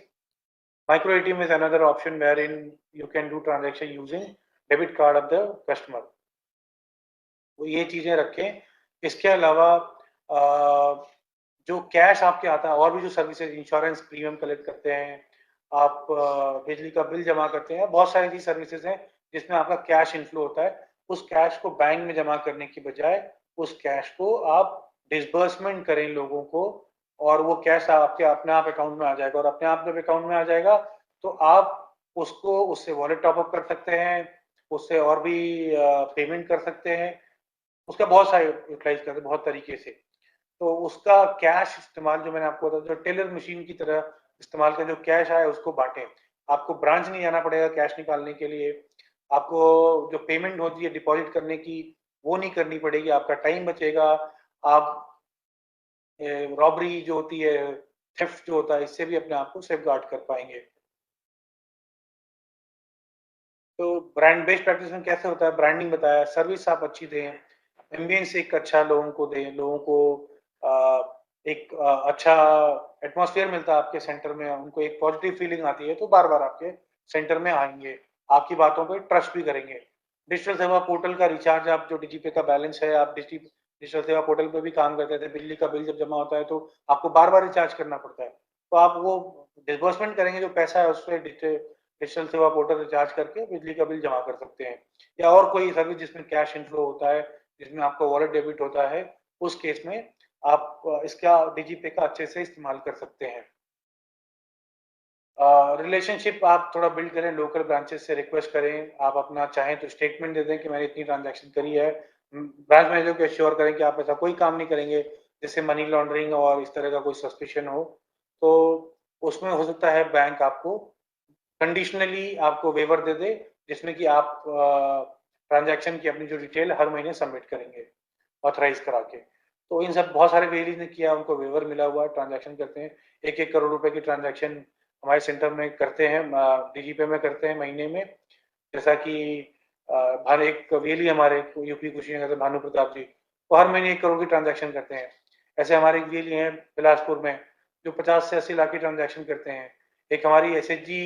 micro ATM is another option wherein you can do transaction using debit card of the customer. वो ये चीजें रखें। इसके अलावा जो cash आपके आता है, और भी जो सर्विसेज, इंश्योरेंस प्रीमियम कलेक्ट करते हैं आप, बिजली का बिल जमा करते हैं, बहुत सारी ऐसी सर्विसेज हैं जिसमें आपका कैश इनफ्लो होता है। उस कैश को बैंक में जमा करने की बजाय उस कैश को आप डिसबर्समेंट करें लोगों को, और वो कैश आपके अपने आप अकाउंट में आ जाएगा। और अपने आप जब अकाउंट में आ जाएगा तो आप उसको, उससे वॉलेट टॉपअप कर सकते हैं, उससे और भी पेमेंट कर सकते हैं, उसका बहुत सारे यूटिलाइज करते हैं बहुत तरीके से। तो उसका कैश इस्तेमाल, जो मैंने आपको बताया, जो टेलर मशीन की तरह इस्तेमाल कर, जो कैश आए उसको बांटें। आपको ब्रांच नहीं जाना पड़ेगा कैश निकालने के लिए, आपको जो पेमेंट होती है डिपॉजिट करने की वो नहीं करनी पड़ेगी, आपका टाइम बचेगा। आप रॉबरी जो होती है, थेफ्ट जो होता है, इससे भी अपने आप को सेफ गार्ड कर पाएंगे। तो ब्रांड बेस्ड प्रैक्टिस में कैसे होता है, ब्रांडिंग बताया, सर्विस आप अच्छी दें, एम्बियंस एक अच्छा लोगों को दें, लोगों को एक अच्छा एटमॉस्फेयर मिलता है आपके सेंटर में, उनको एक पॉजिटिव फीलिंग आती है तो बार बार आपके सेंटर में आएंगे, आपकी बातों पे ट्रस्ट भी करेंगे। डिजिटल सेवा पोर्टल का रिचार्ज, आप जो डीजीपे का बैलेंस है, आप डिजिटल सेवा पोर्टल पे भी काम करते थे, बिजली का बिल जब जमा होता है तो आपको बार बार रिचार्ज करना पड़ता है, तो आप वो डिस्बर्समेंट करेंगे जो पैसा है उससे डिजिटल सेवा पोर्टल रिचार्ज करके बिजली का बिल जमा कर सकते हैं। या और कोई सर्विस जिसमें कैश इनफ्लो होता है, जिसमें आपका वॉलेट डेबिट होता है, उस केस में आप इसका डीजीपे का अच्छे से इस्तेमाल कर सकते हैं। रिलेशनशिप आप थोड़ा बिल्ड करें, लोकल ब्रांचेस से रिक्वेस्ट करें, आप अपना चाहें तो स्टेटमेंट दे दें कि मैंने इतनी ट्रांजैक्शन करी है। ब्रांच मैनेजर को एश्योर करें कि आप ऐसा कोई काम नहीं करेंगे जिससे मनी लॉन्ड्रिंग और इस तरह का कोई सस्पिशन हो। तो उसमें हो सकता है बैंक आपको कंडीशनली आपको वेवर दे दे, जिसमें कि आप ट्रांजैक्शन की अपनी जो डिटेल हर महीने सबमिट करेंगे ऑथराइज करा के। तो इन सब बहुत सारे वेरीज ने किया, उनको वेवर मिला हुआ, ट्रांजैक्शन करते हैं, 1-1 करोड़ रुपए की ट्रांजैक्शन हमारे सेंटर में करते हैं, डीजीपे में करते हैं महीने में। जैसा कि हर एक VLE हमारे यूपी कुशीनगर भानु प्रताप जी, वो हर महीने 1 करोड़ की ट्रांजैक्शन करते हैं। ऐसे हमारे एक VLE हैं बिलासपुर में जो 50 से 80 लाख की ट्रांजैक्शन करते हैं। एक हमारी SHG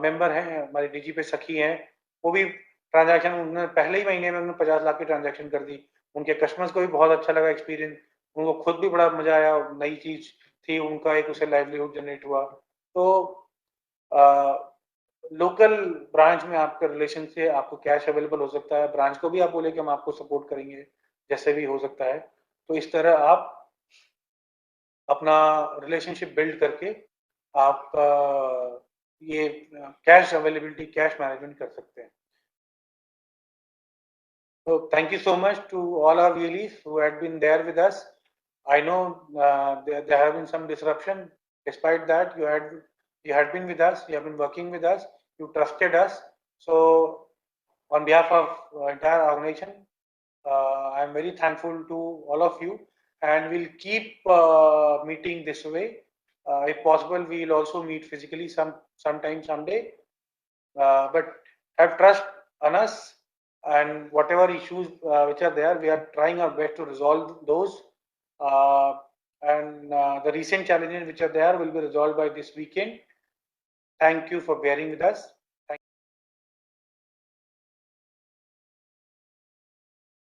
मेंबर हैं, हमारी DG पे सखी हैं, वो भी ट्रांजैक्शन उन्होंने पहले ही महीने में उन्होंने 50 लाख की ट्रांजैक्शन कर दी। उनके कस्टमर्स को भी बहुत अच्छा लगा एक्सपीरियंस, उनको खुद भी बड़ा मजा आया, नई चीज थी, उनका एक उसे लाइवलीहुड जनरेट हुआ। तो लोकल ब्रांच में आपका रिलेशन से आपको कैश अवेलेबल हो सकता है, ब्रांच को भी आप बोले कि हम आपको सपोर्ट करेंगे जैसे भी हो सकता है। तो इस तरह आप अपना रिलेशनशिप बिल्ड करके आप ये कैश अवेलेबिलिटी, कैश मैनेजमेंट कर सकते हैं। So thank you so much to all our VLEs who had been there with us. I know there have been some disruption. Despite that, you had been with us. You have been working with us. You trusted us. So on behalf of entire organization, I am very thankful to all of you, and we'll keep meeting this way. If possible, we will also meet physically sometime someday. But have trust on us, and whatever issues which are there, we are trying our best to resolve those. And the recent challenges which are there will be resolved by this weekend. Thank you for bearing with us.